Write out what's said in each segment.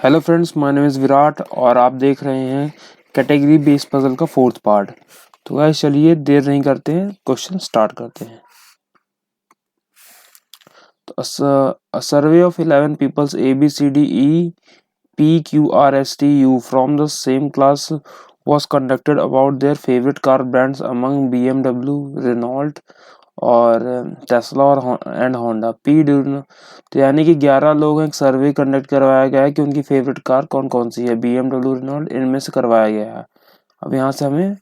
Hello friends, my name is Virat और आप देख रहे हैं कैटेगरी बेस्ड पजल का फोर्थ पार्ट। तो गाइस चलिए देर नहीं करते हैं, क्वेश्चन स्टार्ट करते हैं। तो survey of 11 peoples ABCDE PQRSTU from the same class was conducted about their favorite car brands among BMW, Renault और टेस्ला और एंड होंडा। तो यानी कि 11 लोग एक सर्वे कंडक्ट करवाया गया है कि उनकी फेवरेट कार कौन कौन सी है। BMW, रेनॉल्ट, इनमें से करवाया गया है। अब यहाँ से हमें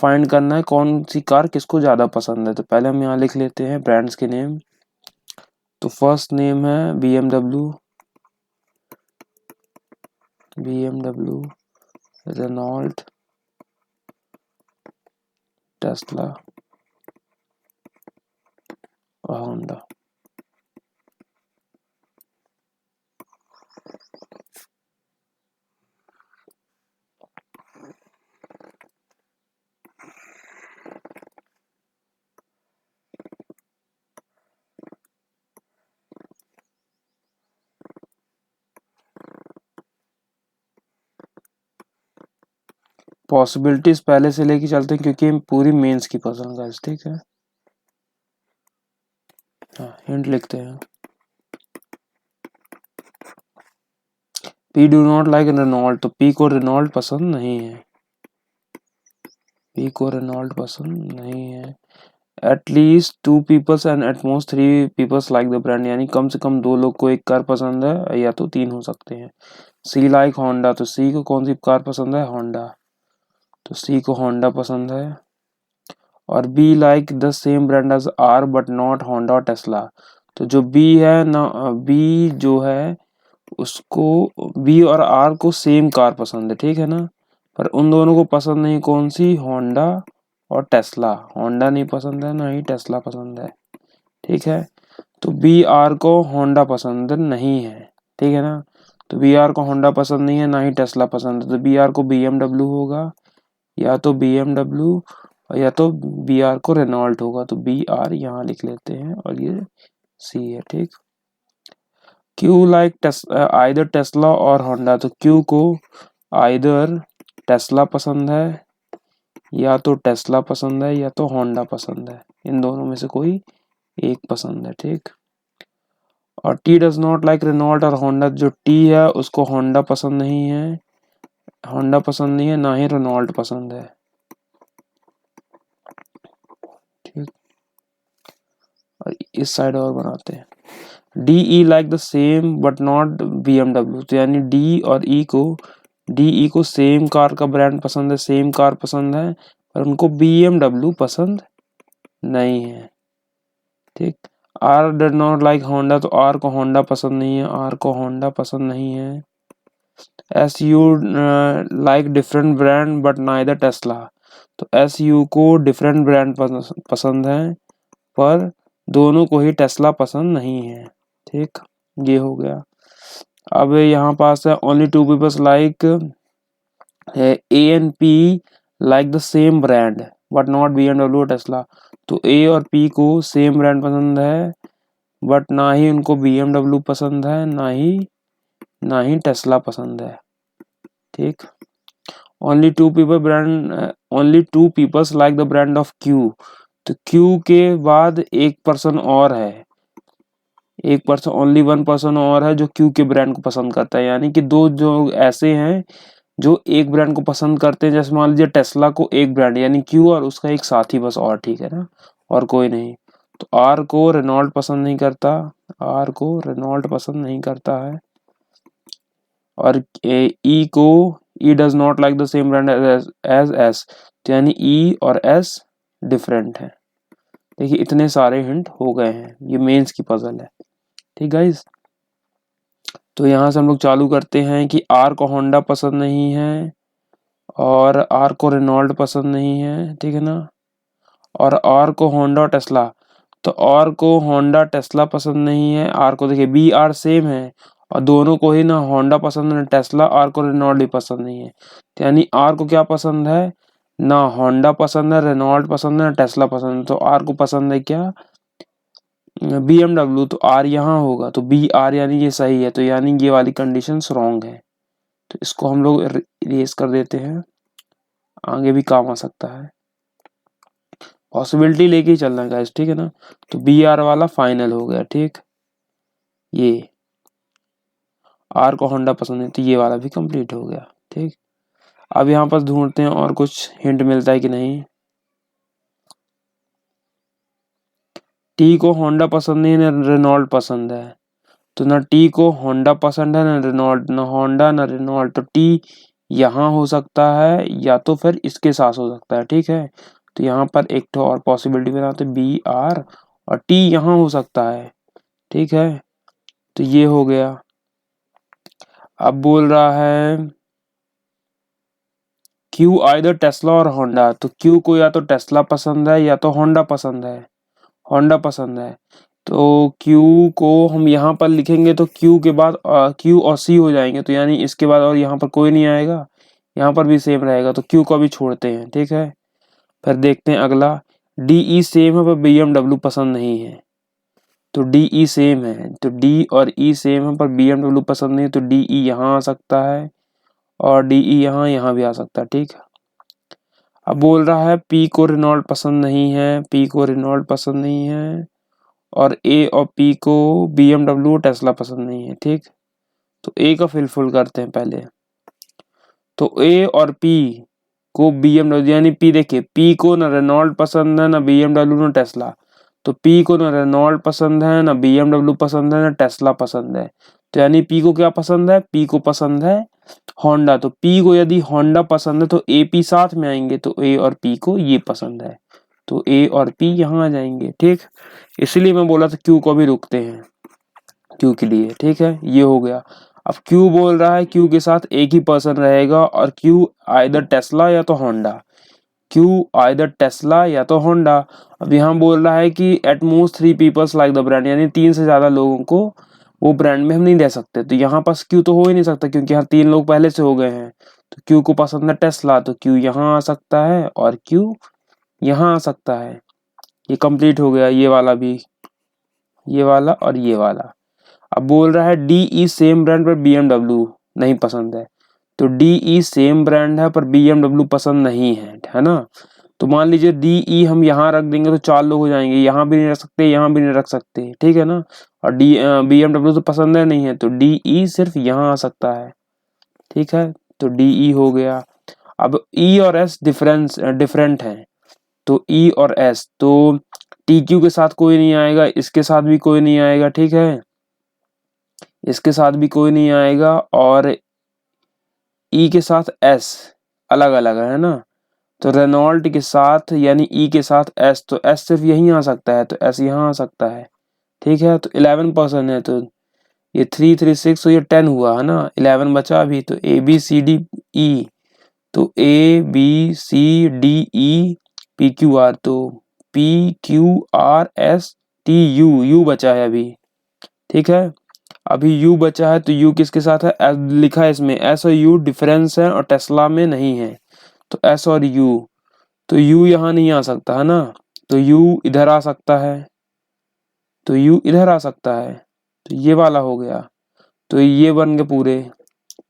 फाइंड करना है कौन सी कार किसको ज़्यादा पसंद है। तो पहले हम यहाँ लिख लेते हैं ब्रांड्स के नेम। तो फर्स्ट नेम है BMW, रेनॉल्ट, टेस्ला और होंडा। पॉसिबिलिटीज पहले से लेके चलते हैं क्योंकि पूरी मेंस की पसंद है। ठीक है, हाँ हिंट लिखते हैं। P do not like Renault, तो पी को रेनॉल्ट पसंद नहीं है। पी को रेनॉल्ट पसंद नहीं है। At least 2 peoples and at most 3 peoples like the brand, यानी कम से कम 2 लोग को एक कार पसंद है या तो 3 हो सकते हैं। सी लाइक होंडा, तो सी को कौन सी कार पसंद है? होंडा, तो सी को होंडा पसंद है। और B like the same brand as R but not Honda और टेस्ला, तो जो बी है ना, बी जो है उसको बी और आर को सेम कार पसंद है, ठीक है ना, पर उन दोनों को पसंद नहीं कौन सी? होंडा और टेस्ला। होंडा नहीं पसंद है, ना ही टेस्ला पसंद है, ठीक है। तो बी आर को होंडा पसंद नहीं है, ठीक है ना। तो बी आर को होंडा पसंद नहीं है, ना ही टेस्ला पसंद है, तो बी आर को BMW होगा, या तो BMW या तो बी आर को रेनॉल्ट होगा। तो बी आर यहाँ लिख लेते हैं और ये सी है, ठीक। क्यू लाइक आइदर टेस्ला और होंडा, तो क्यू को आइदर टेस्ला पसंद है, या तो टेस्ला पसंद है, या तो होंडा पसंद है। इन दोनों में से कोई एक पसंद है, ठीक। और T does not like Renault और होंडा, जो टी है उसको होंडा पसंद नहीं है, होंडा पसंद नहीं है, ना ही रेनॉल्ट पसंद है, ठीक। और इस साइड और बनाते हैं। D E like the same but not BMW, तो यानी डी और ई को सेम कार का ब्रांड पसंद है, सेम कार पसंद है, पर उनको BMW पसंद नहीं है, ठीक। R does not like Honda, तो आर को होंडा पसंद नहीं है, आर को होंडा पसंद नहीं है। S U like different brand but neither Tesla, तो एस यू को डिफरेंट ब्रांड पसंद है, पर दोनों को ही टेस्ला पसंद नहीं है, ठीक। ये हो गया। अब यहाँ पास है only 2 peoples like A and P like the same brand but not BMW और टेस्ला, तो A और P को सेम ब्रांड पसंद है, बट ना ही उनको BMW पसंद है, ना ही टेस्ला पसंद है, ठीक। Only 2 peoples like the brand of Q, तो Q के बाद एक पर्सन और है, एक पर्सन, ओनली 1 पर्सन और है जो क्यू के ब्रांड को पसंद करता है। यानी कि 2 जो ऐसे हैं जो एक ब्रांड को पसंद करते हैं, जैसे मान लीजिए टेस्ला को एक ब्रांड यानी क्यू और उसका एक साथी बस और, ठीक है ना, और कोई नहीं। तो आर को रेनॉल्ट पसंद नहीं करता, आर को रेनॉल्ट पसंद नहीं करता है। और ई को E does not like the same brand as S, तो यानी ई और एस डिफरेंट है। देखिए इतने सारे हिंट हो गए हैं, ये मेंस की पजल है, ठीक गाइस। तो यहाँ से हम लोग चालू करते हैं कि आर को होंडा पसंद नहीं है और आर को रेनॉल्ट पसंद नहीं है, ठीक है ना। और आर को होंडा और टेस्ला, तो आर को होंडा टेस्ला पसंद नहीं है। आर को देखिए बी आर सेम है और दोनों को ही ना होंडा पसंद है ना टेस्ला, आर को रेनॉल्ट भी पसंद नहीं है। तो यानी आर को क्या पसंद है? ना होंडा पसंद है, रेनॉल्ट पसंद है, ना टेस्ला पसंद है। तो आर को पसंद है क्या? BMW, तो आर यहाँ होगा, तो बी आर यानी ये सही है, तो यानी ये वाली कंडीशन रॉन्ग है, तो इसको हम लोग इरेज कर देते हैं, आगे भी काम आ सकता है, पॉसिबिलिटी लेके ही चलना है गाइस, ठीक है ना। तो बी आर वाला फाइनल हो गया, ठीक। ये आर को होंडा पसंद है तो ये वाला भी कंप्लीट हो गया, ठीक। अब यहाँ पर ढूंढते हैं और कुछ हिंट मिलता है कि नहीं। टी को होंडा पसंद नहीं है, ना रेनॉल्ट पसंद है, तो ना टी को होंडा पसंद है, ना रेनॉल्ट, ना होंडा ना रेनॉल्ट, तो टी यहाँ हो सकता है या तो फिर इसके साथ हो सकता है, ठीक है। तो यहाँ पर एक तो और पॉसिबिलिटी बनाते, बी आर और टी यहाँ हो सकता है, ठीक है। तो ये हो गया। अब बोल रहा है क्यू आइदर टेस्ला और होंडा, तो क्यू को या तो टेस्ला पसंद है या तो होंडा पसंद है, होंडा पसंद है। तो क्यू को हम यहाँ पर लिखेंगे तो क्यू के बाद क्यू और सी हो जाएंगे, तो यानी इसके बाद और यहाँ पर कोई नहीं आएगा, यहाँ पर भी सेम रहेगा, तो क्यू को भी छोड़ते हैं, ठीक है। फिर देखते हैं अगला, डी ई सेम है पर बी एम डब्ल्यू पसंद नहीं है, तो डी ई सेम है, तो डी और ई सेम है पर बी एम डब्ल्यू पसंद नहीं है, तो डी ई यहाँ आ सकता है और डी ई यहाँ भी आ सकता है, ठीक है। अब बोल रहा है पी को रेनॉल्ट पसंद नहीं है, पी को रेनॉल्ट पसंद नहीं है, और ए और पी को BMW और टेस्ला पसंद नहीं है, ठीक। तो ए का फिलफुल करते हैं पहले, तो ए और पी को BMW, यानी पी देखिए, पी को ना रेनॉल्ट पसंद है, ना BMW ना टेस्ला, तो पी को ना रेनॉल्ट पसंद है, ना BMW पसंद है, ना टेस्ला पसंद है, तो यानी पी को क्या पसंद है, पी को पसंद है होंडा, तो पी को यदि होंडा पसंद है तो ए पी साथ में आएंगे, तो ए और पी को ये पसंद है, तो ए और पी यहाँ आ जाएंगे, ठीक। इसलिए मैं बोला था क्यू को भी रुकते हैं क्यू के लिए, ठीक है। ये हो गया। अब क्यू बोल रहा है क्यू के साथ एक ही पर्सन रहेगा, और क्यू आइदर टेस्ला या तो होंडा, क्यू आइदर टेस्ला या तो होंडा। अब यहाँ बोल रहा है कि at most 3 peoples like the brand, यानी 3 से ज्यादा लोगों को वो ब्रांड में हम नहीं दे सकते, तो यहाँ पास क्यू तो हो ही नहीं सकता क्योंकि यहाँ 3 लोग पहले से हो गए हैं, तो क्यू को पसंद है टेस्ला, तो क्यू यहाँ आ सकता है और क्यू यहाँ आ सकता है। ये कंप्लीट हो गया, ये वाला भी, ये वाला और ये वाला। अब बोल रहा है डी ई सेम ब्रांड पर BMW नहीं पसंद है, तो डी ई सेम ब्रांड है पर BMW पसंद नहीं है ना। तो मान लीजिए डी ई हम यहाँ रख देंगे तो 4 लोग हो जाएंगे, यहाँ भी नहीं रख सकते, यहाँ भी नहीं रख सकते, ठीक है ना। और BMW तो पसंद है नहीं है, तो डी ई सिर्फ यहाँ आ सकता है, ठीक है। तो डी ई हो गया। अब ई और एस डिफरेंट है, तो ई और एस, तो टी क्यू के साथ कोई नहीं आएगा, इसके साथ भी कोई नहीं आएगा, ठीक है, इसके साथ भी कोई नहीं आएगा, और ई के साथ एस अलग अलग है ना। तो रेनॉल्ट के साथ यानी ई के साथ एस, तो एस सिर्फ यहीं आ सकता है, तो एस यहाँ आ सकता है, ठीक है। तो 11% है, तो ये 3 3 6, तो ये 10 हुआ है ना, 11 बचा अभी, तो A B C D E, तो A B C D E P Q R, तो P Q R S T U, U बचा है अभी, ठीक है। अभी यू बचा है, तो यू किसके साथ है, एस लिखा है इसमें, एस और यू डिफरेंस है और टेस्ला में नहीं है, तो एस और यू, तो यू यहाँ नहीं आ सकता है ना, तो यू इधर आ सकता है, तो यू इधर आ सकता है, तो ये वाला हो गया। तो ये बन गए पूरे,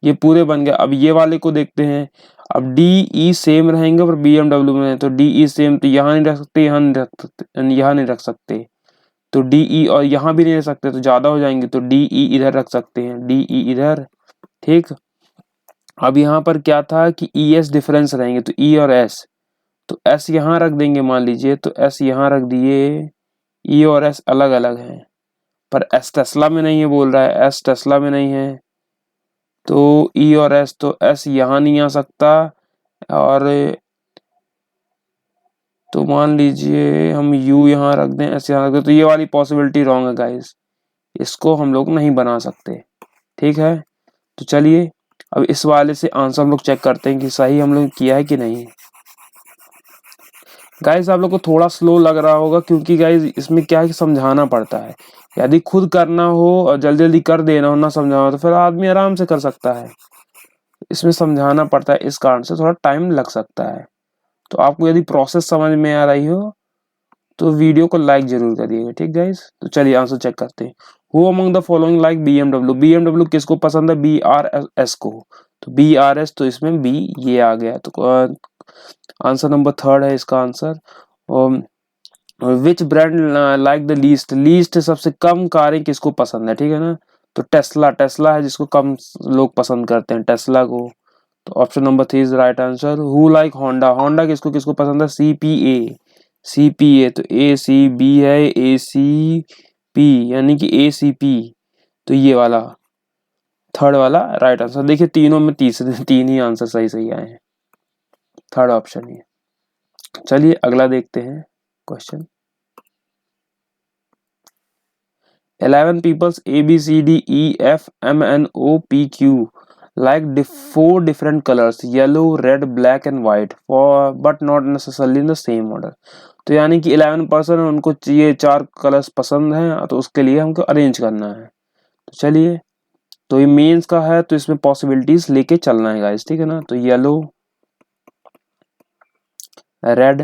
ये पूरे बन गए। अब ये वाले को देखते हैं। अब डी ई सेम रहेंगे पर BMW में है, तो डी ई सेम, तो यहाँ नहीं रख सकते, यहाँ नहीं रख सकते, यहाँ नहीं रख सकते, तो डी ई और यहाँ भी नहीं रख सकते, तो ज्यादा हो जाएंगे, तो डी ई इधर रख सकते हैं, डी ई इधर, ठीक। अब यहाँ पर क्या था कि ई एस डिफरेंस रहेंगे, तो ई और एस, तो एस यहाँ रख देंगे मान लीजिए, तो एस यहाँ रख दिए, ई और एस अलग अलग हैं, पर एस टेस्ला में नहीं है बोल रहा है, एस टेस्ला में नहीं है, तो ई और एस, तो एस यहाँ नहीं आ सकता, और तो मान लीजिए हम यू यहाँ रख दें, एस यहाँ रख दें, तो ये वाली पॉसिबिलिटी रॉन्ग है गाइस, इसको हम लोग नहीं बना सकते, ठीक है। तो चलिए अब इस वाले से आंसर हम लोग चेक करते हैं कि सही हम लोग किया है कि नहीं। गाइस आप लोग को थोड़ा स्लो लग रहा होगा क्योंकि गाइस इसमें क्या है कि समझाना पड़ता है, यदि खुद करना हो और जल्दी जल्दी कर देना हो ना समझाना, तो फिर आदमी आराम से कर सकता है, इसमें समझाना पड़ता है, इस कारण से थोड़ा टाइम लग सकता है। तो आपको यदि प्रोसेस समझ में आ रही हो तो वीडियो को लाइक जरूर करिएगा, ठीक गाइस। तो चलिए आंसर चेक करते हैं। Who among the following like BMW, BMW किसको पसंद है, BRS को, तो BRS, तो इसमें B ये आ गया। तो आंसर नंबर 3 है इसका answer. Which brand like the least, least सबसे कम कारें किसको पसंद है, ठीक है ना। तो टेस्ला, टेस्ला है जिसको कम लोग पसंद करते हैं, टेस्ला को। तो option number 3 is right answer. Who like Honda, Honda किसको किसको पसंद है, CPA, CPA तो ACB है, ACP यानी कि ACP, तो ये वाला थर्ड वाला राइट आंसर। देखिए तीनों में तीसरे 3 ही आंसर सही सही आए हैं, थर्ड ऑप्शन ही। चलिए अगला देखते हैं question. 11 peoples ABCDEFMNOPQ like 4 different colors yellow, red, black and white for but not necessarily in the same order। तो यानी कि 11 पर्सन है, उनको ये 4 कलर्स पसंद हैं, तो उसके लिए हमको अरेंज करना है। तो चलिए, तो ये मेंस का है तो इसमें पॉसिबिलिटीज लेके चलना है गाइस, ठीक है ना। तो येलो, रेड,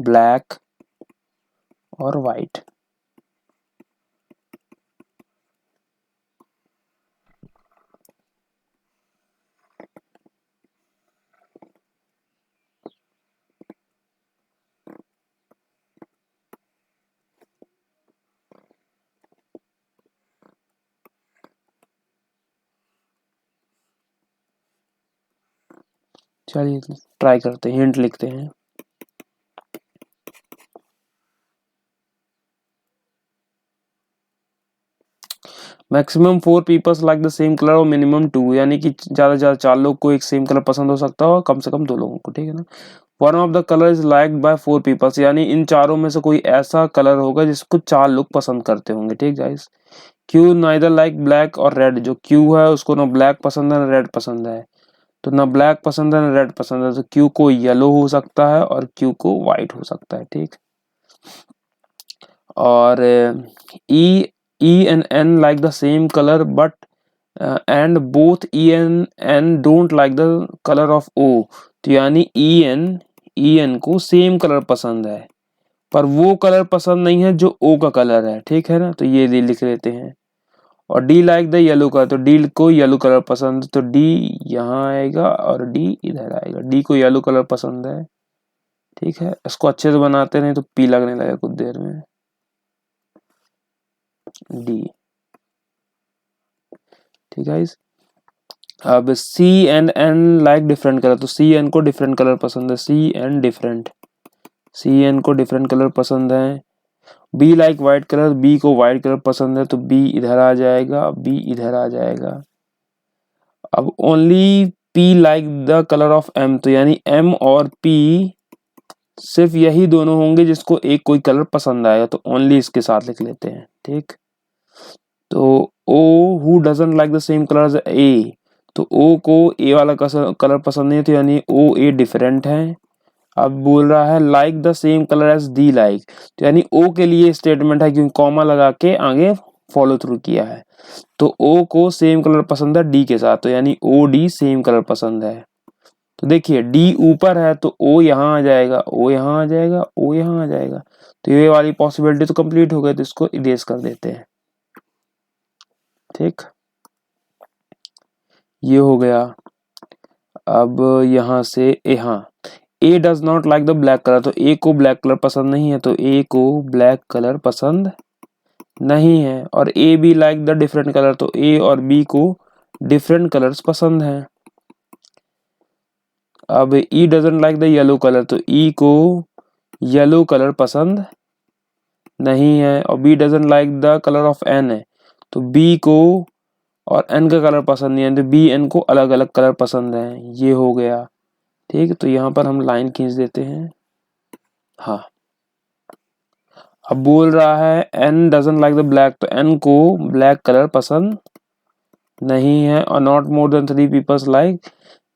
ब्लैक और वाइट। चलिए ट्राई करते हैं, हिंट लिखते हैं। Maximum 4 peoples like the same colour और मिनिमम 2, यानी कि ज्यादा से ज्यादा 4 लोग को एक सेम कलर पसंद हो सकता है और कम से कम 2 लोगों को, ठीक है ना। One of the colour is liked by 4 peoples, यानी इन चारों में से कोई ऐसा कलर होगा जिसको 4 लोग पसंद करते होंगे, ठीक guys. Q neither like black और रेड, जो क्यू है उसको ना ब्लैक पसंद है ना रेड पसंद है, तो ना ब्लैक पसंद है ना रेड पसंद है, तो क्यू को येलो हो सकता है और क्यू को व्हाइट हो सकता है, ठीक। और E and N like the same color but and both E and N don't like the color of O, तो यानी EN को सेम कलर पसंद है पर वो कलर पसंद नहीं है जो O का कलर है, ठीक है ना। तो ये लिख लेते हैं। और D like the yellow colour, तो D को येलो कलर पसंद, तो D यहाँ आएगा और D इधर आएगा। D को येलो कलर पसंद है, ठीक है। इसको अच्छे से बनाते नहीं तो पी लगने लगेगा कुछ देर में। D, ठीक है। अब C and N like different colour, तो C N को डिफरेंट कलर पसंद है, C N different, C N को डिफरेंट कलर पसंद है। B like white colour, B को व्हाइट कलर पसंद है, तो B इधर आ जाएगा, B इधर आ जाएगा। अब only P like the colour of M, तो यानी M और P सिर्फ यही दोनों होंगे जिसको एक कोई कलर पसंद आएगा, तो ओनली इसके साथ लिख लेते हैं, ठीक। तो O who doesn't like the same colour as A, तो O को A वाला कलर पसंद नहीं है, तो यानी O A डिफरेंट है। अब बोल रहा है like the same colour as D like, तो यानी O के लिए स्टेटमेंट है क्योंकि कॉमा लगा के आगे फॉलो थ्रू किया है। तो O को सेम कलर पसंद है D के साथ, तो यानी O D सेम कलर पसंद है। तो देखिए D ऊपर है तो O यहाँ आ जाएगा, O यहाँ आ जाएगा, O यहाँ आ जाएगा, तो ये वाली पॉसिबिलिटी तो कंप्लीट हो गई, तो इसको इरेज कर देते हैं, ठीक। ये हो गया। अब यहां से हाँ, A does not like the black colour, तो A को ब्लैक कलर पसंद नहीं है, तो A को ब्लैक कलर पसंद नहीं है। और A भी लाइक द डिफरेंट कलर, तो A और B को डिफरेंट कलर्स पसंद हैं। अब E doesn't like the yellow colour, तो E को येलो कलर पसंद नहीं है। और B doesn't like the colour of N है, तो B को और N का कलर पसंद नहीं है, तो B N को अलग अलग कलर पसंद है। ये हो गया, ठीक। तो यहाँ पर हम लाइन खींच देते हैं। हाँ, अब बोल रहा है N doesn't like the black, तो N को ब्लैक कलर पसंद नहीं है। और not more than 3 peoples like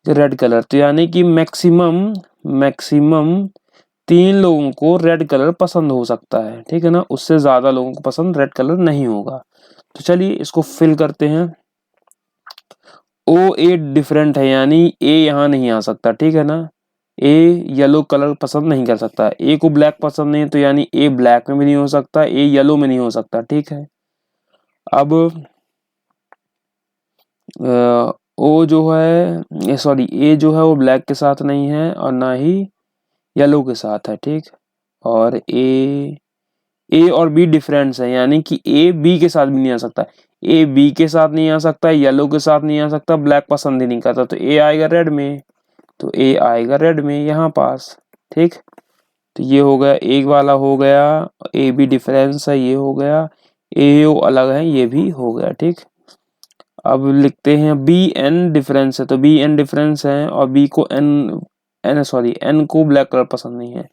red colour, तो यानी कि मैक्सिमम 3 लोगों को रेड कलर पसंद हो सकता है, ठीक है ना। उससे ज्यादा लोगों को पसंद रेड कलर नहीं होगा। तो चलिए इसको फिल करते हैं। O A डिफरेंट है, यानी A यहाँ नहीं आ सकता, ठीक है ना। A येलो कलर पसंद नहीं कर सकता, A को ब्लैक पसंद नहीं है, तो यानी A ब्लैक में भी नहीं हो सकता, A येलो में नहीं हो सकता, ठीक है। अब ओ जो है सॉरी ए जो है वो ब्लैक के साथ नहीं है और ना ही येलो के साथ है, ठीक। और ए और बी डिफरेंस है, यानी कि ए बी के साथ भी नहीं आ सकता, ए बी के साथ नहीं आ सकता, येलो के साथ नहीं आ सकता, ब्लैक पसंद ही नहीं करता, तो ए आएगा रेड में, तो ए आएगा रेड में यहाँ पास, ठीक। तो ये हो गया एक वाला हो गया, ए बी डिफरेंस है ये हो गया, ए ओ अलग है ये भी हो गया, ठीक। अब लिखते हैं बी एन डिफरेंस है, तो बी एन डिफरेंस है और बी को एन को ब्लैक कलर पसंद नहीं है,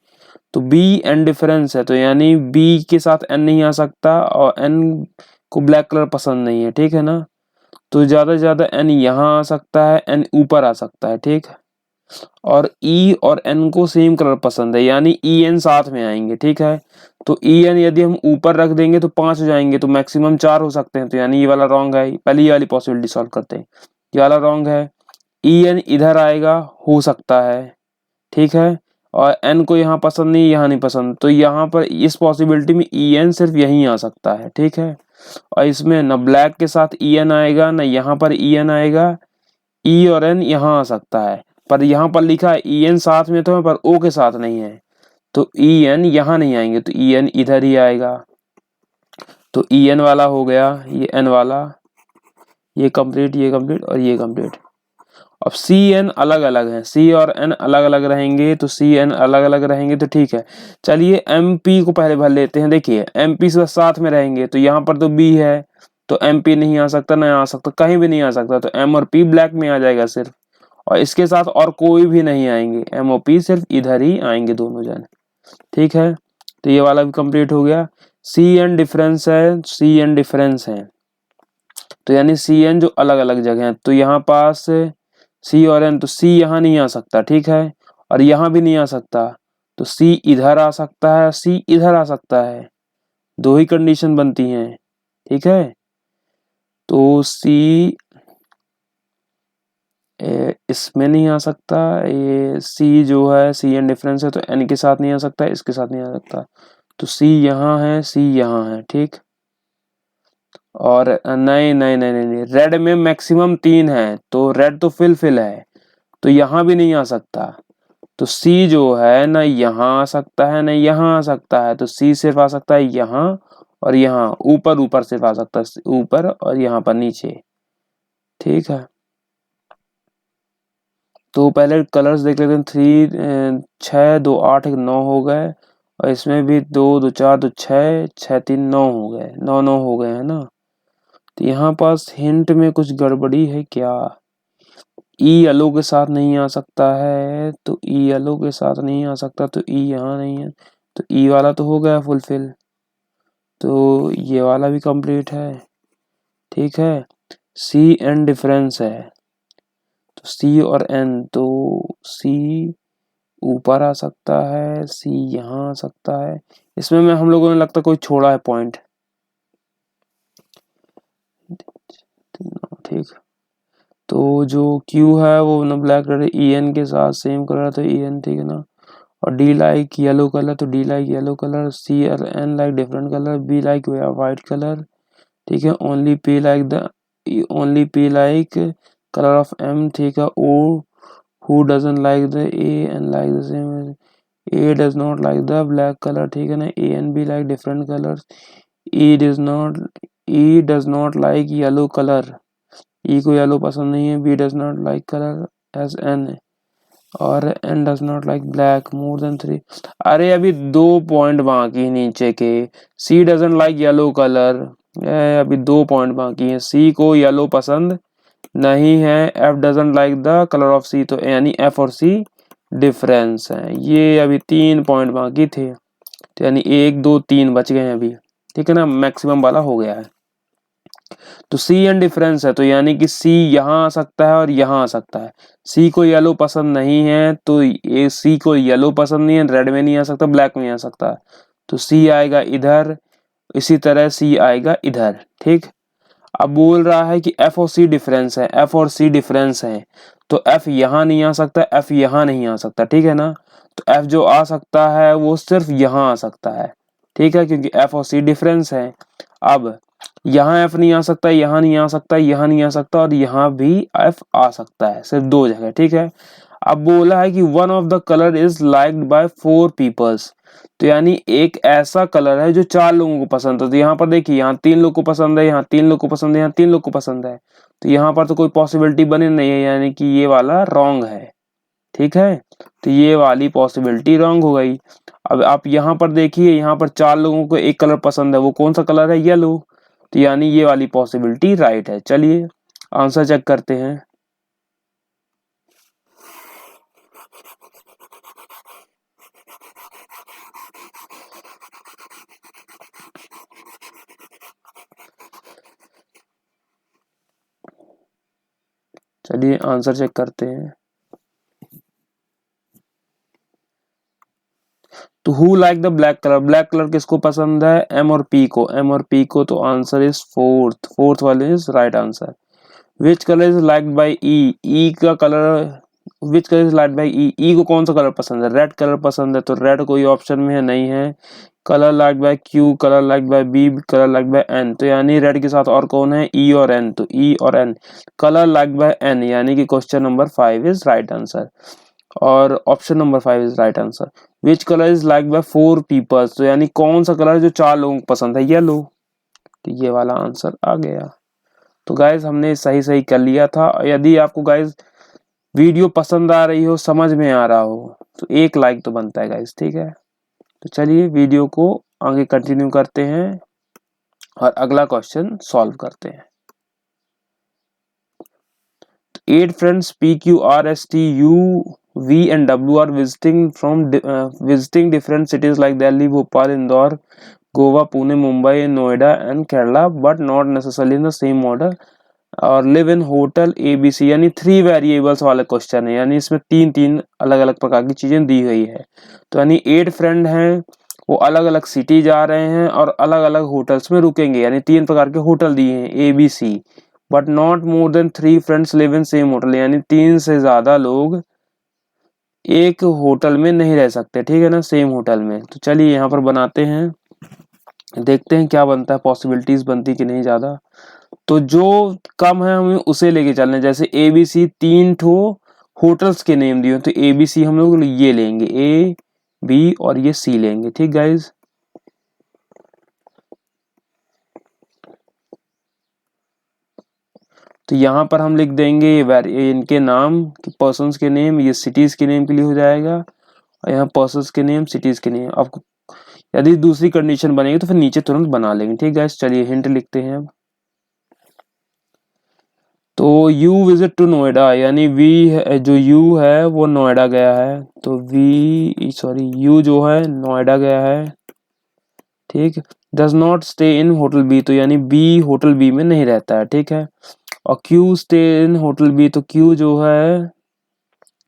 तो बी एन डिफरेंस है, तो यानी बी के साथ एन नहीं आ सकता और एन को ब्लैक कलर पसंद नहीं है, ठीक है ना। तो ज्यादा से ज्यादा एन यहाँ आ सकता है, एन ऊपर आ सकता है, ठीक। और ई और एन को सेम कलर पसंद है, यानी ई एन साथ में आएंगे, ठीक है। तो ई एन यदि हम ऊपर रख देंगे तो 5 हो जाएंगे, तो मैक्सिमम 4 हो सकते हैं, तो यानी ये वाला रॉन्ग है। पहले ये वाली पॉसिबिलिटी सॉल्व करते हैं, ये वाला रॉन्ग है। ई एन इधर आएगा, हो सकता है, ठीक है। और एन को यहाँ पसंद नहीं, यहाँ नहीं पसंद, तो यहाँ पर इस पॉसिबिलिटी में ई एन सिर्फ यहीं आ सकता है, ठीक है। और इसमें न ब्लैक के साथ ई एन आएगा, न यहाँ पर ई एन आएगा, ई और एन यहाँ आ सकता है, पर यहाँ पर लिखा है ई एन साथ में तो है पर ओ के साथ नहीं है, तो ई एन यहाँ नहीं आएंगे, तो ई एन इधर ही आएगा। तो ई एन वाला हो गया, ये एन वाला, ये कंप्लीट, ये कंप्लीट और ये कंप्लीट। अब सी एन अलग अलग है, सी और एन अलग अलग रहेंगे, तो सी एन अलग अलग रहेंगे तो ठीक है। चलिए एम पी को पहले भर लेते हैं। देखिए एम पी से साथ में रहेंगे, तो यहाँ पर तो बी है, तो एम पी नहीं आ सकता, ना आ सकता, कहीं भी नहीं आ सकता, तो एम और पी ब्लैक में आ जाएगा सिर्फ, और इसके साथ और कोई भी नहीं आएंगे, एम और पी सिर्फ इधर ही आएंगे दोनों जन, ठीक है। तो ये वाला भी कंप्लीट हो गया। सी एन डिफरेंस है, सी एन डिफरेंस है, तो यानी सी एन जो अलग अलग जगह है, तो यहाँ पास सी और एन, तो सी यहाँ नहीं आ सकता, ठीक है, और यहाँ भी नहीं आ सकता, तो सी इधर आ सकता है, सी इधर आ सकता है, दो ही कंडीशन बनती हैं, ठीक है। तो सी इसमें नहीं आ सकता, ये सी जो है सी एन डिफरेंस है, तो एन के साथ नहीं आ सकता, इसके साथ नहीं आ सकता, तो सी यहाँ है, सी यहाँ है, ठीक। और नहीं नहीं नहीं नहीं, नहीं। रेड में मैक्सिमम 3 है, तो रेड तो फिल है, तो यहाँ भी नहीं आ सकता, तो सी जो है ना यहाँ आ सकता है ना यहाँ आ सकता है, तो सी सिर्फ आ सकता है यहाँ और यहाँ, ऊपर ऊपर सिर्फ आ सकता है, ऊपर और यहाँ पर नीचे, ठीक है। तो पहले कलर्स देख लेते हैं। 3 6 2 8 9 हो गए, और इसमें भी 2 2 4 2 6 6 3 9 हो गए, 9 9 हो गए है ना। तो यहाँ पास हिंट में कुछ गड़बड़ी है क्या? ई येलो के साथ नहीं आ सकता है, तो ई येलो के साथ नहीं आ सकता, तो ई यहाँ नहीं है, तो ई वाला तो हो गया फुलफिल, तो ये वाला भी कंप्लीट है, ठीक है। सी एन डिफरेंस है, तो सी और एन, तो सी ऊपर आ सकता है, सी यहाँ आ सकता है, इसमें में हम लोगों ने लगता कोई छोड़ा है पॉइंट, ठीक। तो जो Q है वो ना ब्लैक कलर ई एन के साथ सेम कलर, तो ई एन, ठीक है ना। और डी लाइक येलो कलर, तो D like yellow colour, C और N like different colour, B like white colour, ठीक है। Only P like colour of M, ठीक है। O who doesn't like the A and like the same, A does not like the black colour, ठीक है ना। A and B like different colours, E does not like yellow colour, E को yellow पसंद नहीं है। B does not like colour as N, और N does not like black more than 3। अरे अभी 2 पॉइंट बाकी नीचे के। C doesn't like yellow colour, अभी 2 पॉइंट बाकी हैं। सी को येलो पसंद नहीं है। F doesn't like the colour of C, तो यानी एफ और सी डिफरेंस है। ये अभी 3 पॉइंट बाकी थे, तो यानी 1 2 3 बच गए हैं अभी, ठीक है ना। मैक्सिमम वाला हो गया है। तो सी एन डिफरेंस है, तो यानी कि सी यहाँ आ सकता है और यहाँ आ सकता है। सी को येलो पसंद नहीं है, तो ये सी को येलो पसंद नहीं है, रेड में नहीं आ सकता, ब्लैक में आ सकता है, तो सी आएगा इधर, इसी तरह सी आएगा इधर, ठीक। अब बोल रहा है कि एफ और सी डिफरेंस है, एफ और सी डिफरेंस है, तो एफ यहाँ नहीं आ सकता, एफ यहाँ नहीं आ सकता, ठीक है ना। तो एफ जो आ सकता है वो सिर्फ यहाँ आ सकता है, ठीक है, क्योंकि एफ और सी डिफरेंस है। अब यहाँ एफ नहीं आ सकता, यहाँ नहीं आ सकता, यहाँ नहीं आ सकता और यहाँ भी एफ आ सकता है, सिर्फ 2 जगह, ठीक है। अब बोला है कि one of the colour is liked by 4 peoples, तो यानी एक ऐसा कलर है जो 4 लोगों को पसंद है। तो यहाँ पर देखिए, यहाँ 3 लोग को पसंद है, यहाँ 3 लोग को पसंद है, यहाँ 3 लोग को पसंद है, तो यहाँ पर तो कोई पॉसिबिलिटी बनी नहीं है, यानी कि ये वाला रॉन्ग है, ठीक है। तो ये वाली पॉसिबिलिटी रॉन्ग हो गई। अब आप यहाँ पर देखिए, यहाँ पर 4 लोगों को एक कलर पसंद है, वो कौन सा कलर है, येलो, तो यानी ये वाली पॉसिबिलिटी राइट है। चलिए आंसर चेक करते हैं। चलिए आंसर चेक करते हैं। तो who like the black colour, black colour किसको पसंद है, एम और पी को, एम और पी को, तो आंसर इज फोर्थ वाले is right answer. Which colour is liked by E, E का colour, which colour is liked by E, E को कौन सा कलर पसंद है, रेड कलर पसंद है, तो रेड कोई ऑप्शन में है, नहीं है। Colour liked by Q, colour liked by B, colour liked by N, तो यानी रेड के साथ और कौन है, ई और एन, तो ई और N, colour liked by N, यानी कि question number 5 is right answer और option number 5 is right answer. Which colour is liked by 4 peoples, तो यानी कौन सा कलर जो 4 लोगों को पसंद है, येलो, तो ये वाला आंसर आ गया। तो गाइज हमने सही सही कर लिया था। यदि आपको गाइज वीडियो पसंद आ रही हो, समझ में आ रहा हो, तो एक लाइक तो बनता है गाइज, ठीक है। तो चलिए वीडियो को आगे कंटिन्यू करते हैं और अगला क्वेश्चन सॉल्व करते हैं। 8 friends P, Q, R, S, T, U, V and W are visiting different cities like Delhi, Bhopal, Indore, Goa, Pune, Mumbai, Noida and Kerala, but not necessarily in the same order, और live in hotel ABC, यानी 3 variables वाला question है, यानी इसमें 3 अलग अलग प्रकार की चीजें दी गई है। तो यानी 8 फ्रेंड हैं, वो अलग अलग सिटी जा रहे हैं और अलग अलग होटल्स में रुकेंगे, यानी 3 प्रकार के होटल दिए हैं ABC, but not more than 3 friends live in same hotel, यानी 3 से ज्यादा लोग एक होटल में नहीं रह सकते, ठीक है ना, सेम होटल में। तो चलिए यहाँ पर बनाते हैं, देखते हैं क्या बनता है, पॉसिबिलिटीज बनती कि नहीं ज्यादा। तो जो कम है हमें उसे लेके चलना है, जैसे ABC 3 ठो होटल्स के नेम दिए, तो ABC हम लोग ये लेंगे, A, B और ये C लेंगे, ठीक गाइज। तो यहाँ पर हम लिख देंगे इनके नाम, पर्सन्स के नेम, ये सिटीज के नेम के लिए हो जाएगा, और यहाँ पर्सन्स के नेम, सिटीज के नेम। आपको यदि दूसरी कंडीशन बनेगी तो फिर नीचे तुरंत बना लेंगे, ठीक है। चलिए हिंट लिखते हैं अब। तो यू विजिट टू नोएडा, यानी वी जो यू है वो नोएडा गया है, तो यू जो है नोएडा गया है, ठीक। Does not stay in hotel B, तो यानी बी होटल बी में नहीं रहता है, ठीक है। और Q stay in hotel B, तो क्यू जो है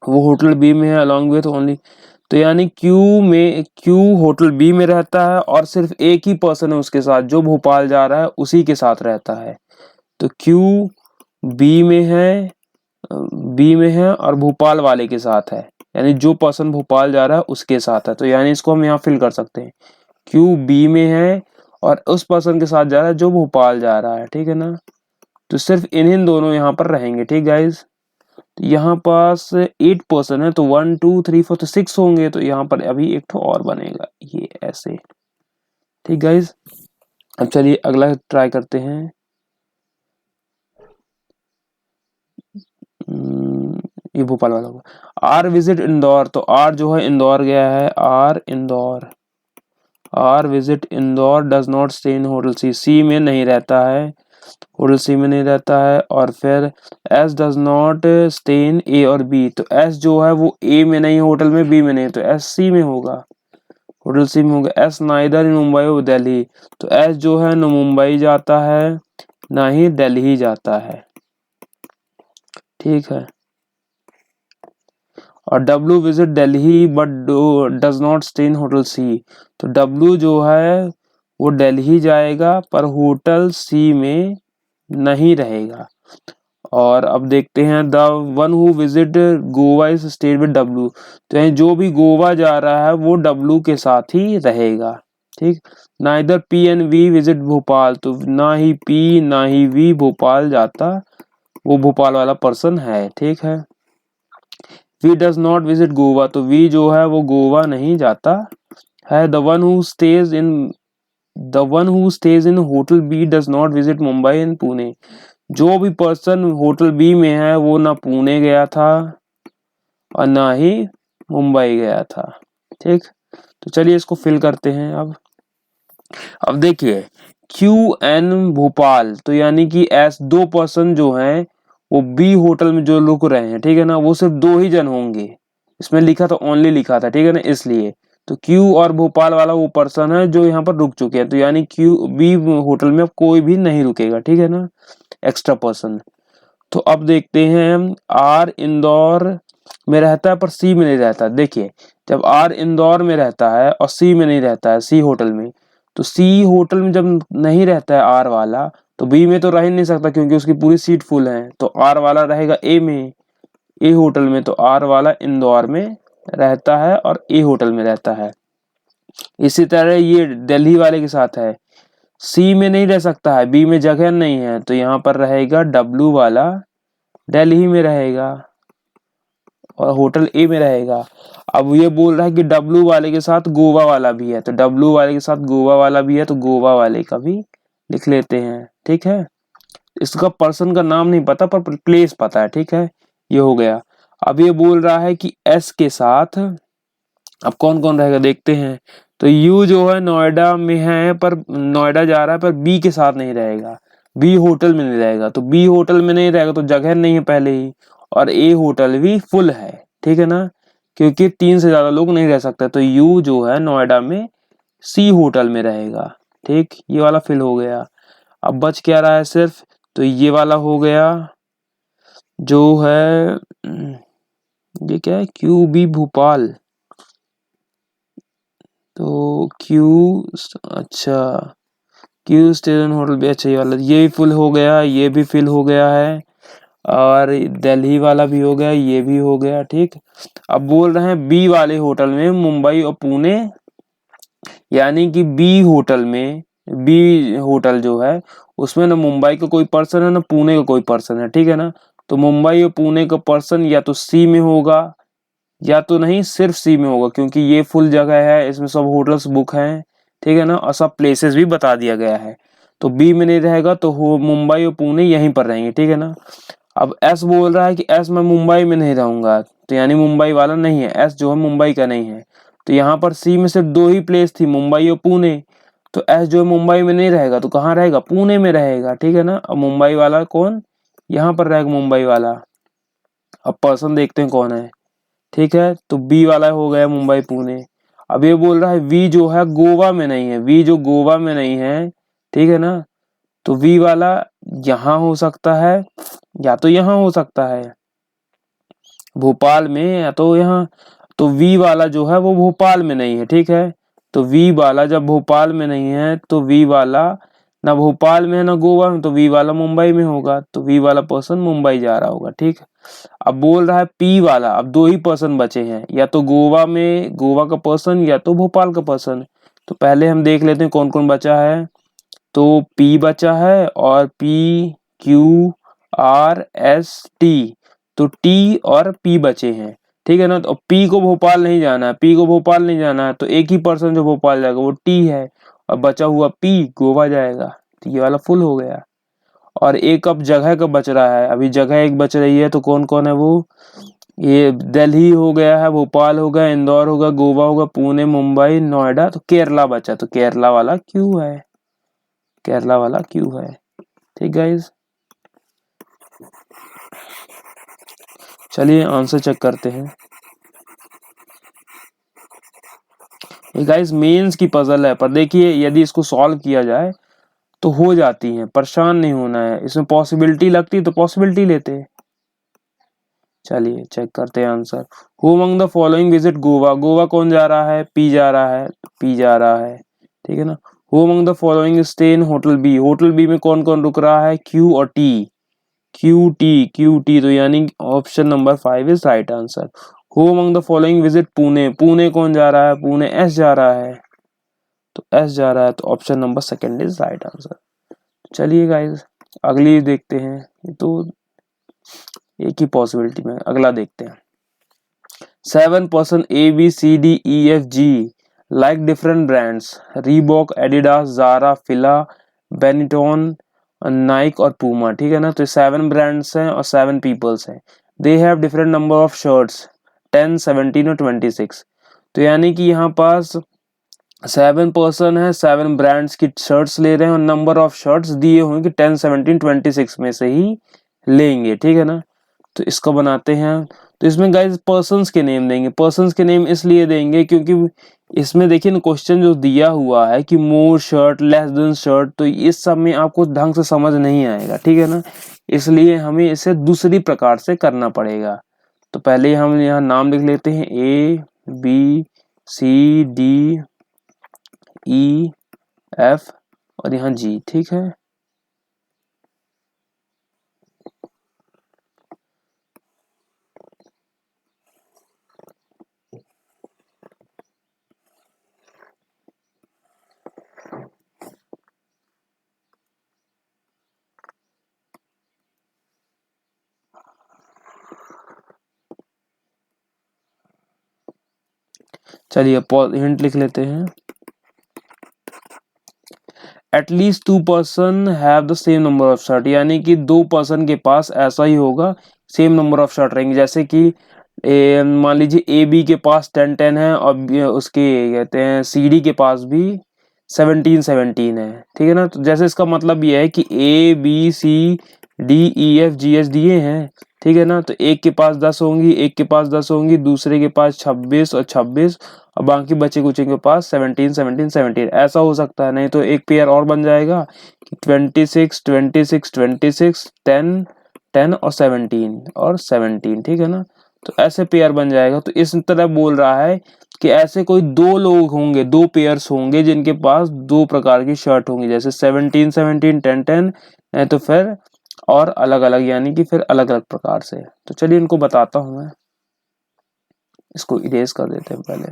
वो होटल बी में है अलॉन्ग विथ ओनली, तो यानी क्यू होटल बी में रहता है और सिर्फ एक ही पर्सन है उसके साथ, जो भोपाल जा रहा है उसी के साथ रहता है। तो क्यू बी में है और भोपाल वाले के साथ है, यानी जो पर्सन भोपाल जा रहा है उसके साथ है, तो यानी इसको हम यहाँ फिल कर सकते हैं, क्यू बी में है और उस पर्सन के साथ जा रहा है जो भोपाल जा रहा है, ठीक है ना। तो सिर्फ इन्हीं दोनों यहाँ पर रहेंगे, ठीक गाइज। तो यहाँ पास 8 पर्सन है, तो 1 2 3 4 तो 6 होंगे, तो यहाँ पर अभी एक तो और बनेगा, ये ऐसे, ठीक गाइज। अब चलिए अगला ट्राई करते हैं। ये भोपाल वाला होगा। आर विजिट इंदौर, तो आर जो है इंदौर गया है, R visit Indore, does not stay in hotel C में नहीं रहता है, होटल सी में नहीं रहता है। और फिर S does not stay in A और बी, तो एस जो है वो ए में नहीं, होटल में बी में नहीं, तो एस सी में होगा, होटल सी में होगा। एस नाइदर इन मुंबई और दिल्ली, तो एस जो है न मुंबई जाता है ना ही दिल्ली जाता है, ठीक है। और W visit Delhi but does not stay in hotel C, तो W जो है वो दिल्ली जाएगा पर होटल सी में नहीं रहेगा। और अब देखते हैं, the one who visit Goa is stayed with W, तो जो भी गोवा जा रहा है वो W के साथ ही रहेगा, ठीक। Neither P and V visit Bhopal, तो ना ही पी ना ही वी भोपाल जाता, वो भोपाल वाला पर्सन है, ठीक है। V does not visit Goa, तो वी जो है वो गोवा नहीं जाता है। The one who stays in hotel B does not visit Mumbai and Pune, जो भी पर्सन होटल बी में है वो ना पुणे गया था और ना ही मुंबई गया था, ठीक। तो चलिए इसको फिल करते हैं। अब देखिए क्यू एन भोपाल, तो यानी कि एस दो पर्सन जो हैं वो बी होटल में जो रुक रहे हैं, ठीक है ना, वो सिर्फ दो ही जन होंगे। इसमें लिखा था ओनली लिखा था, ठीक है ना, इसलिए तो क्यू और भोपाल वाला वो पर्सन है जो यहाँ पर रुक चुके हैं, तो यानी क्यू बी होटल में अब कोई भी नहीं रुकेगा, ठीक है ना, एक्स्ट्रा पर्सन। तो अब देखते हैं आर इंदौर में रहता है पर सी में नहीं रहता। देखिए जब आर इंदौर में रहता है और सी में नहीं रहता है, सी होटल में, तो सी होटल में जब नहीं रहता है आर वाला, तो बी में तो रह ही नहीं सकता क्योंकि उसकी पूरी सीट फुल है, तो आर वाला रहेगा ए में, ए होटल में, तो आर वाला इंदौर में रहता है और ए होटल में रहता है। इसी तरह ये दिल्ली वाले के साथ है, सी में नहीं रह सकता है, बी में जगह नहीं है, तो यहाँ पर रहेगा डब्लू वाला दिल्ली में रहेगा और होटल ए में रहेगा। अब ये बोल रहा है कि डब्लू वाले के साथ गोवा वाला भी है, तो डब्लू वाले के साथ गोवा वाला भी है, तो गोवा वाले का भी लिख लेते हैं, ठीक है। इसका पर्सन का नाम नहीं पता पर प्लेस पता है, ठीक है, ये हो गया। अब ये बोल रहा है कि एस के साथ अब कौन कौन रहेगा देखते हैं। तो यू जो है नोएडा में है पर नोएडा जा रहा है पर बी के साथ नहीं रहेगा, बी होटल में नहीं रहेगा, तो बी होटल में नहीं रहेगा तो जगह नहीं है पहले ही, और ए होटल भी फुल है, ठीक है ना, क्योंकि 3 से ज्यादा लोग नहीं रह सकते, तो यू जो है नोएडा में सी होटल में रहेगा, ठीक। ये वाला फिल हो गया। अब बच क्या रहा है सिर्फ, तो ये वाला हो गया जो है, ये क्या है, क्यू बी भोपाल, तो क्यू, अच्छा क्यू स्टेशन होटल भी, अच्छा ये वाला ये भी फुल हो गया, ये भी फिल हो गया है, और दिल्ली वाला भी हो गया, ये भी हो गया, ठीक। अब बोल रहे हैं बी वाले होटल में मुंबई और पुणे, यानी कि बी होटल जो है उसमें ना मुंबई का कोई पर्सन है ना पुणे का कोई पर्सन है, ठीक है ना, तो मुंबई और पुणे का पर्सन या तो सी में होगा या तो नहीं सिर्फ सी में होगा, क्योंकि ये फुल जगह है, इसमें सब होटल्स बुक हैं, ठीक है ना, और सब प्लेसेस भी बता दिया गया है। तो बी में नहीं रहेगा तो मुंबई और पुणे यहीं पर रहेंगे, ठीक है ना। अब एस बोल रहा है कि एस मैं मुंबई में नहीं रहूंगा, तो यानी मुंबई वाला नहीं है, एस जो है मुंबई का नहीं है, तो यहाँ पर सी में सिर्फ दो ही प्लेस थी मुंबई और पुणे, तो एस जो है मुंबई में नहीं रहेगा तो कहाँ रहेगा, पुणे में रहेगा, ठीक है ना। अब मुंबई वाला कौन, यहाँ पर रहेगा मुंबई वाला। अब पर्सन देखते हैं कौन है, ठीक है, तो बी वाला हो गया मुंबई पुणे। अब ये बोल रहा है वी जो है गोवा में नहीं है, वी जो गोवा में नहीं है, ठीक है ना, तो वी वाला यहाँ हो सकता है या तो यहाँ हो सकता है भोपाल में, या तो यहाँ, तो वी वाला जो है वो भोपाल में नहीं है, ठीक है, तो वी वाला जब भोपाल में नहीं है तो वी वाला ना भोपाल में है ना गोवा में, तो वी वाला मुंबई में होगा, तो वी वाला पर्सन मुंबई जा रहा होगा, ठीक। अब बोल रहा है पी वाला, अब दो ही पर्सन बचे हैं, या तो गोवा में गोवा का पर्सन या तो भोपाल का पर्सन, तो पहले हम देख लेते हैं कौन कौन बचा है। तो पी बचा है और P Q R S T, तो टी और पी बचे हैं, ठीक है ना। तो पी को भोपाल नहीं जाना है, पी को भोपाल नहीं जाना है, तो एक ही पर्सन जो भोपाल जाएगा वो टी है, और बचा हुआ पी गोवा जाएगा, तो ये वाला फुल हो गया। और एक अब जगह का बच रहा है, अभी जगह एक बच रही है, तो कौन कौन है वो, ये दिल्ली हो गया है, भोपाल हो गया, इंदौर होगा, गोवा होगा, पुणे, मुंबई, नोएडा, तो केरला बचा, तो केरला वाला क्यों है, केरला वाला क्यों है, ठीक गाइज। चलिए आंसर चेक करते हैं। ये गाइज मेंस की पजल है, पर देखिए यदि इसको सॉल्व किया जाए तो हो जाती है, परेशान नहीं होना है, इसमें पॉसिबिलिटी लगती तो पॉसिबिलिटी लेते। चलिए चेक करते हैं answer. Who among the following visit Goa, Goa कौन जा रहा है, पी जा रहा है, पी जा रहा है, ठीक है ना। Who among the following stay in hotel B, hotel B में कौन कौन रुक रहा है, क्यू और टी, क्यू टी, तो यानी option number 5 is right answer. Who among the following visit Pune, Pune कौन जा रहा है, पुणे एस जा रहा है, तो एस जा रहा है, तो option number second is right answer. चलिए गाइस अगली देखते हैं, ये तो एक ही पॉसिबिलिटी में, अगला देखते हैं। 7 person A B C D E F G like different brands Reebok, Adidas, Zara, Fila, Benetton, Nike और Puma, ठीक है ना। तो 7 ब्रांड्स हैं और 7 पीपल्स हैं। They have different number of shirts 10, 17 और 26। तो यानी कि यहाँ पास 7 पर्सन है, 7 ब्रांड्स की शर्ट्स ले रहे हैं और नंबर ऑफ शर्ट्स दिए हुए कि 10, 17, 26 में से ही लेंगे, ठीक है ना। तो इसको बनाते हैं। तो इसमें गाइस पर्सन्स के नेम देंगे। पर्सन्स के नेम इसलिए देंगे क्योंकि इसमें देखिए ना क्वेश्चन जो दिया हुआ है कि मोर शर्ट, लेस देन शर्ट, तो इस सब में आपको ढंग से समझ नहीं आएगा, ठीक है ना। इसलिए हमें इसे दूसरी प्रकार से करना पड़ेगा। तो पहले हम यहाँ नाम लिख लेते हैं A B C D E F और यहाँ G, ठीक है। चलिए हिंट लिख लेते हैं। At least 2 person have the same number of shirt, यानी कि 2 पर्सन के पास ऐसा ही होगा, सेम नंबर ऑफ शर्ट रहेंगे। जैसे कि मान लीजिए ए बी के पास 10 है और उसके कहते हैं सी डी के पास भी 17 है, ठीक है ना। तो जैसे इसका मतलब ये है कि A B C D E F G H दिए हैं, ठीक है ना। तो एक के पास 10 होंगी, एक के पास 10 होंगी, दूसरे के पास 26 और 26 और बाकी बचे कुछ के पास 17, 17, 17 ऐसा हो सकता है। नहीं तो एक पेयर और बन जाएगा कि 26, 26, 26, 10, 10 और 17, ठीक है ना। तो ऐसे पेयर बन जाएगा। तो इस तरह बोल रहा है कि ऐसे कोई 2 लोग होंगे, 2 पेयर्स होंगे जिनके पास 2 प्रकार की शर्ट होंगी, जैसे 17, 17, 10, 10, नहीं तो फिर और अलग अलग, यानी कि फिर अलग अलग प्रकार से। तो चलिए इनको बताता हूं मैं, इसको इरेज कर देते हैं पहले।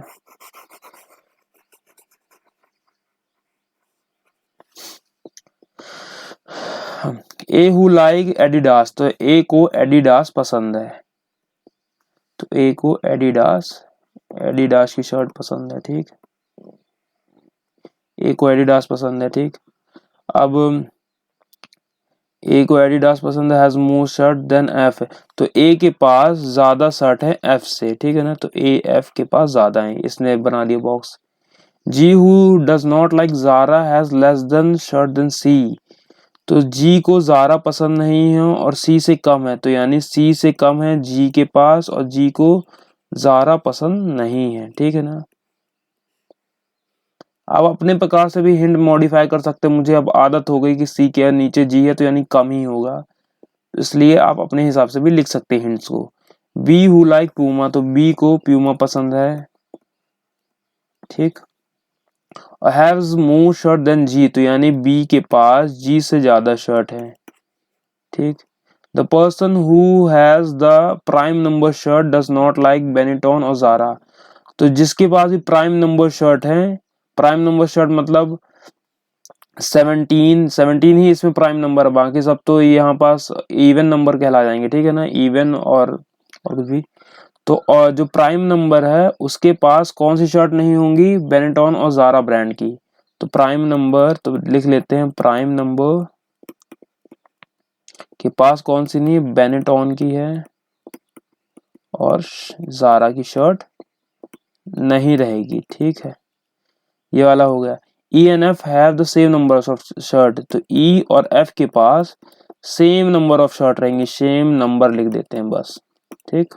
ए हु लाइक एडिडास, तो ए को एडिडास पसंद है, तो ए को एडिडास की शर्ट पसंद है, ठीक। ए को एडिडास पसंद है, ठीक। अब ए को एडिडास पसंद है, has more shirt than F, तो ए के पास ज्यादा शर्ट है एफ से, ठीक है ना। तो ए एफ के पास ज्यादा है, इसने बना दिया box. G who does not like Zara has less than shirt than C, तो जी को जारा पसंद नहीं है और सी से कम है, तो यानी सी से कम है जी के पास और जी को जारा पसंद नहीं है, ठीक है ना। आप अपने प्रकार से भी हिंट मॉडिफाई कर सकते हैं। मुझे अब आदत हो गई कि सी के नीचे जी है तो यानी कम ही होगा, इसलिए आप अपने हिसाब से भी लिख सकते हैं हिंट्स को। बी हु लाइक प्यूमा, तो बी को प्यूमा पसंद है, ठीक। हैव्स मोर शर्ट देन जी, तो यानी बी के पास जी से ज्यादा शर्ट है, ठीक। The person who has the prime number shirt does not like Benetton और जारा, तो जिसके पास भी प्राइम नंबर शर्ट है, प्राइम नंबर शर्ट मतलब 17 ही इसमें प्राइम नंबर है, बाकी सब तो यहाँ पास इवन नंबर कहला जाएंगे, ठीक है ना। इवन और भी तो, और जो प्राइम नंबर है उसके पास कौन सी शर्ट नहीं होंगी, बेनेटॉन और जारा ब्रांड की। तो प्राइम नंबर तो लिख लेते हैं, प्राइम नंबर के पास कौन सी नहीं, बेनेटॉन की है और जारा की शर्ट नहीं रहेगी, ठीक है। ये वाला हो गया। E and F have the same number of shirt, तो ई और एफ के पास सेम नंबर ऑफ शर्ट रहेंगे, सेम नंबर लिख देते हैं बस, ठीक।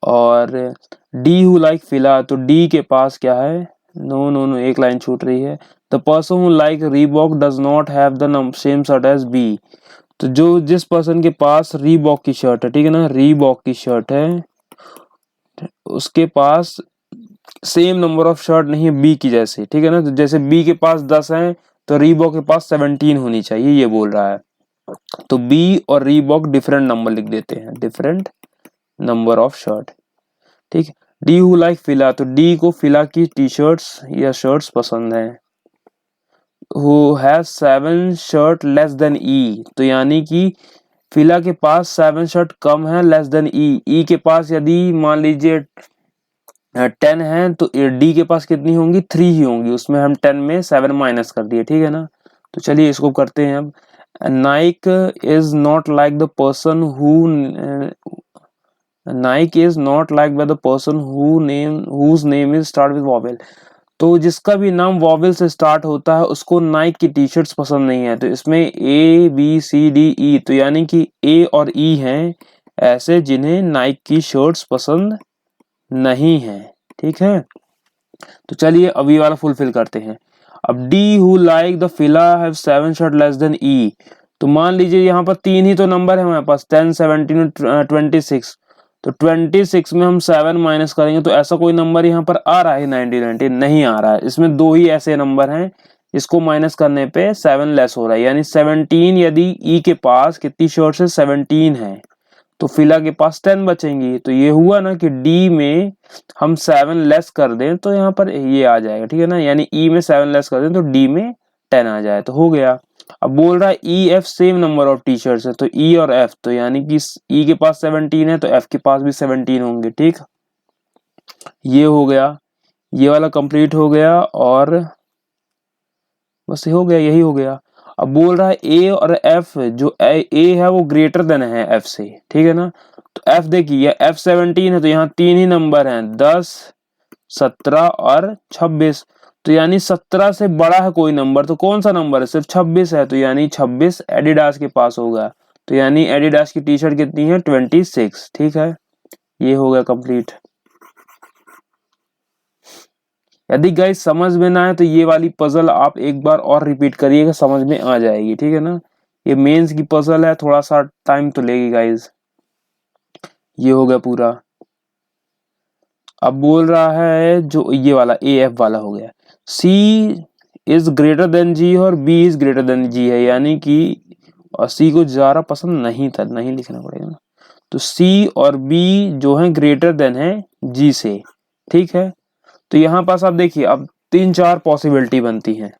और डी हु लाइक फिला, तो डी के पास क्या है, नो नो नो एक लाइन छूट रही है। The person who like Reebok does not have the same shirt as B, तो जो जिस पर्सन के पास रीबॉक की शर्ट है, ठीक है ना, रीबॉक की शर्ट है, उसके पास सेम नंबर ऑफ शर्ट नहीं है बी की जैसे, ठीक है ना। तो जैसे बी के पास 10 है तो रीबॉक के पास 17 होनी चाहिए, ये बोल रहा है। तो बी और रीबॉक डिफरेंट नंबर लिख देते हैं, डिफरेंट नंबर ऑफ शर्ट, ठीक। डी हु लाइक फिला, तो डी को फिला की टी शर्ट्स या शर्ट्स पसंद है। Who has 7 shirt less than E, तो यानी कि फिला के पास 7 शर्ट कम है लेस देन ई के पास यदि मान लीजिए 10 है तो डी के पास कितनी होंगी 3 ही होंगी, उसमें हम 10 में 7 माइनस कर दिए, ठीक है ना। तो चलिए इसको करते हैं अब। Nike is not like the person who Nike is not like by the person whose name is start with vowel, तो जिसका भी नाम वॉवेल से स्टार्ट होता है उसको नाइक की टी शर्ट्स पसंद नहीं है। तो इसमें ए बी सी डी ई, तो यानी कि ए और ई हैं ऐसे जिन्हें नाइक की शर्ट्स पसंद नहीं है, ठीक है। तो चलिए अभी वाला फुलफिल करते हैं। अब D who like the Fila have 7 shirt less than E, तो मान लीजिए यहाँ पर 3 ही तो नंबर है हमारे पास 10 17 26, तो 26 में हम 7 माइनस करेंगे तो ऐसा कोई नंबर यहाँ पर आ रहा है 90 नहीं आ रहा है। इसमें 2 ही ऐसे नंबर हैं इसको माइनस करने पे 7 लेस हो रहा है, यानी 17 यदि ई के पास कितनी शर्ट्स है 17 है तो फिला के पास 10 बचेंगी। तो ये हुआ ना कि डी में हम 7 लेस कर दें तो यहाँ पर ये आ जाएगा, ठीक है ना, यानी ई में 7 लेस कर दें तो डी में 10 आ जाए तो हो गया। अब बोल रहा है E F same number of T shirts है, तो ई और एफ, तो यानी कि ई के पास 17 है तो एफ के पास भी 17 होंगे, ठीक। ये हो गया, ये वाला कंप्लीट हो गया और बस हो गया, यही हो गया। अब बोल रहा है ए और एफ, जो ए है वो ग्रेटर देन है एफ से, ठीक है ना। तो एफ देखिए एफ 17 है तो यहाँ 3 ही नंबर हैं 10 17 और 26, तो यानी 17 से बड़ा है कोई नंबर, तो कौन सा नंबर है सिर्फ 26 है, तो यानी 26 एडिडास के पास होगा, तो यानी एडिडास की टी शर्ट कितनी है 26, ठीक है। ये हो गया कंप्लीट। यदि गाइस समझ में ना आए तो ये वाली पजल आप एक बार और रिपीट करिएगा, समझ में आ जाएगी, ठीक है ना। ये मेंस की पजल है, थोड़ा सा टाइम तो लेगी गाइस। ये हो गया पूरा। अब बोल रहा है जो ये वाला ए एफ वाला हो गया, सी इज ग्रेटर देन जी और बी इज ग्रेटर देन जी है, यानी कि सी को ज्यादा पसंद नहीं था, नहीं लिखना पड़ेगा ना, तो सी और बी जो है ग्रेटर देन है जी से, ठीक है। तो यहाँ पास आप देखिए अब 3-4 पॉसिबिलिटी बनती हैं।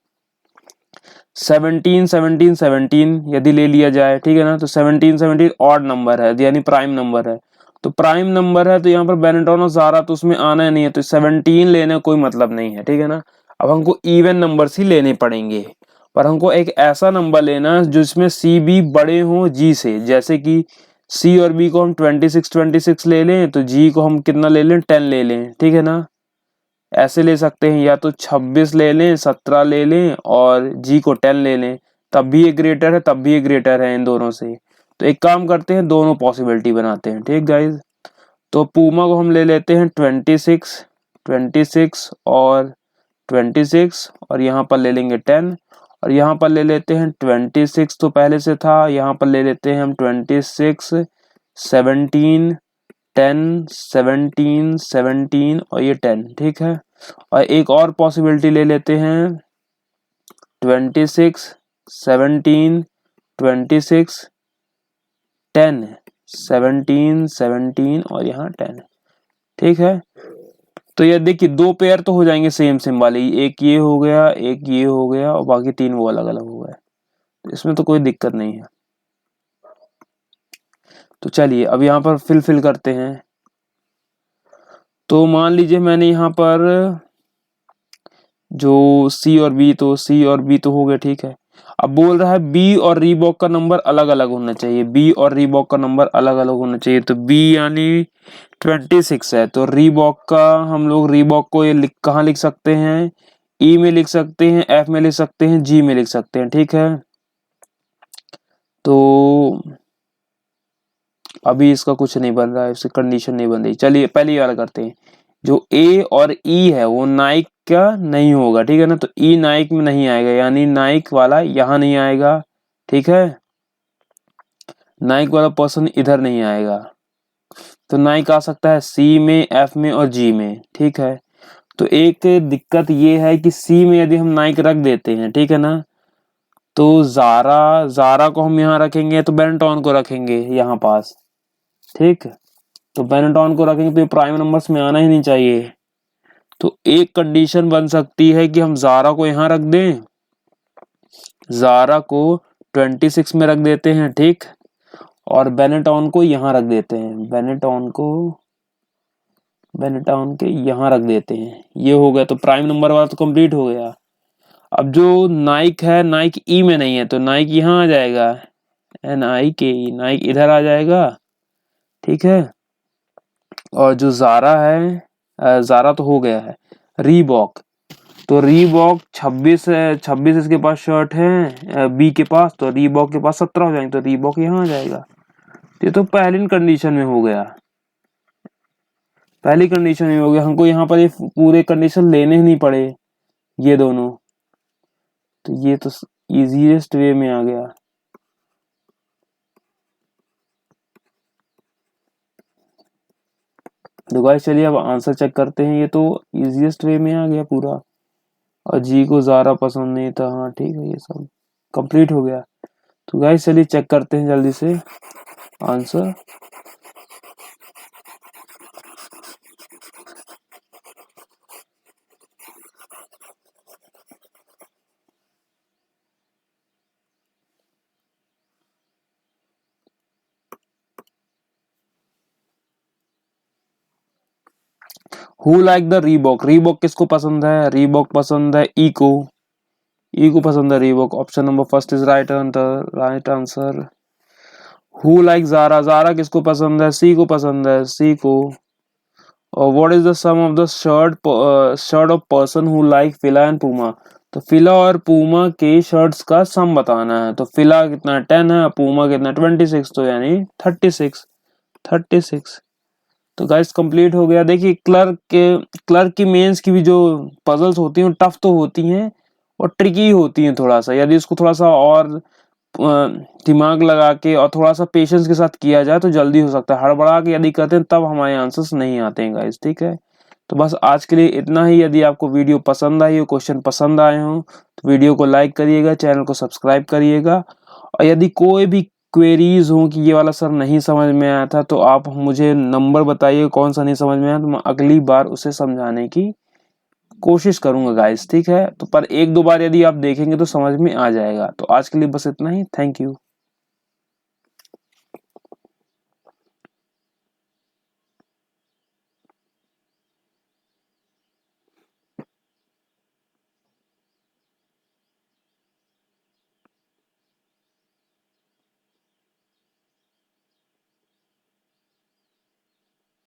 17 17 17 यदि ले लिया जाए, ठीक है ना, तो 17 17 ऑड नंबर है यानी प्राइम नंबर है, तो प्राइम नंबर है तो यहाँ पर बेनेटोन और ज़ारा तो उसमें आना नहीं है, तो 17 लेने कोई मतलब नहीं है, ठीक है ना। अब हमको इवन नंबर्स ही लेने पड़ेंगे, पर हमको एक ऐसा नंबर लेना जिसमें सी बी बड़े हों जी से, जैसे कि सी और बी को हम 26 ले लें तो जी को हम कितना ले लें 10 ले लें, ठीक है ना। ऐसे ले सकते हैं, या तो 26 ले लें 17 ले लें और जी को 10 ले लें, तब भी ये ग्रेटर है तब भी ये ग्रेटर है इन दोनों से। तो एक काम करते हैं दोनों पॉसिबिलिटी बनाते हैं, ठीक गाइज। तो पूमा को हम ले लेते हैं 26 और 26 और यहाँ पर ले लेंगे 10 और यहाँ पर ले लेते हैं 26 तो पहले से था, यहाँ पर ले लेते हैं हम 26 17 10 17 17 और ये 10, ठीक है। और एक और पॉसिबिलिटी ले लेते हैं 26 17 26 10 17 17 और यहाँ 10, ठीक है। तो ये देखिए 2 पेयर तो हो जाएंगे सेम सेम वाले, एक ये हो गया एक ये हो गया और बाकी 3 वो अलग अलग हो गए, तो इसमें तो कोई दिक्कत नहीं है। तो चलिए अब यहाँ पर फिल करते हैं। तो मान लीजिए मैंने यहाँ पर जो सी और बी तो हो गया, ठीक है। अब बोल रहा है बी और रीबॉक का नंबर अलग अलग होना चाहिए, बी और रीबॉक का नंबर अलग अलग होना चाहिए, तो बी यानी 26 है, तो रीबॉक का हम लोग रीबॉक को ये कहाँ लिख सकते हैं, ई में लिख सकते हैं, एफ में लिख सकते हैं, जी में लिख सकते हैं, ठीक है। तो अभी इसका कुछ नहीं बन रहा है, इसकी कंडीशन नहीं बन रही। चलिए पहली वाला करते हैं, जो ए और ई है वो नाइक का नहीं होगा, ठीक है ना, तो ई नाइक में नहीं आएगा, यानी नाइक वाला यहाँ नहीं आएगा, ठीक है। नाइक वाला पर्सन इधर नहीं आएगा, तो नाइक आ सकता है सी में, एफ में और जी में, ठीक है। तो एक दिक्कत ये है कि सी में यदि हम नाइक रख देते हैं, ठीक है ना, तो जारा को हम यहाँ रखेंगे तो बेंटॉन को रखेंगे यहाँ पास, ठीक। तो बेनेटॉन को रखेंगे तो ये प्राइम नंबर्स में आना ही नहीं चाहिए। तो एक कंडीशन बन सकती है कि हम ज़ारा को यहाँ रख दें, ज़ारा को 26 में रख देते हैं, ठीक, और बेनेटॉन को यहाँ रख देते हैं, बेनेटॉन के यहाँ रख देते हैं। ये हो गया, तो प्राइम नंबर वाला तो कंप्लीट हो गया। अब जो नाइक है, नाइक ई में नहीं है, तो नाइक यहाँ आ जाएगा, NIKE, नाइक इधर आ जाएगा, ठीक है। और जो ज़ारा है, ज़ारा तो हो गया है। रीबॉक, तो रीबॉक 26 है, 26 इसके पास शर्ट है बी के पास, तो रीबॉक के पास 17 हो जाएंगे, तो रीबॉक यहाँ आ जाएगा। ये तो पहली कंडीशन में हो गया, पहली कंडीशन में हो गया। हमको यहाँ पर ये पूरे कंडीशन लेने ही नहीं पड़े ये दोनों, तो ये तो इजीएस्ट वे में आ गया। तो गाइस चलिए अब आंसर चेक करते हैं। ये तो इजीएस्ट वे में आ गया पूरा, और जी को ज़ारा पसंद नहीं था, हाँ ठीक है, ये सब कंप्लीट हो गया। तो गाइस चलिए चेक करते हैं जल्दी से answer. Who like the Reebok, Reebok किसको पसंद है, रीबॉक पसंद है ई को, ई को पसंद है Reebok. Option number first is right answer. Who like Zara, Zara किसको पसंद है, सी को पसंद है, सी को। और what is the sum of the shirt of person who like Fila and Puma, तो फिला और पूमा के शर्ट्स का सम बताना है। तो फिला कितना 10 है, पूमा कितना 26, तो यानी 36। तो गाइस कंप्लीट हो गया। देखिए क्लर्क की मेंस की भी जो पजल्स होती हैं टफ तो होती हैं और ट्रिकी होती हैं थोड़ा सा। यदि इसको थोड़ा सा और दिमाग लगा के और थोड़ा सा पेशेंस के साथ किया जाए तो जल्दी हो सकता है। हड़बड़ा के यदि करते हैं तब हमारे आंसर्स नहीं आते हैं गाइस, ठीक है। तो बस आज के लिए इतना ही। यदि आपको वीडियो पसंद आई हो, क्वेश्चन पसंद आए हो, तो वीडियो को लाइक करिएगा, चैनल को सब्सक्राइब करिएगा। और यदि कोई भी क्वेरीज हो कि ये वाला सर नहीं समझ में आया था, तो आप मुझे नंबर बताइए कौन सा नहीं समझ में आया, तो मैं अगली बार उसे समझाने की कोशिश करूंगा गाइस, ठीक है। तो पर एक दो बार यदि आप देखेंगे तो समझ में आ जाएगा। तो आज के लिए बस इतना ही। Thank you.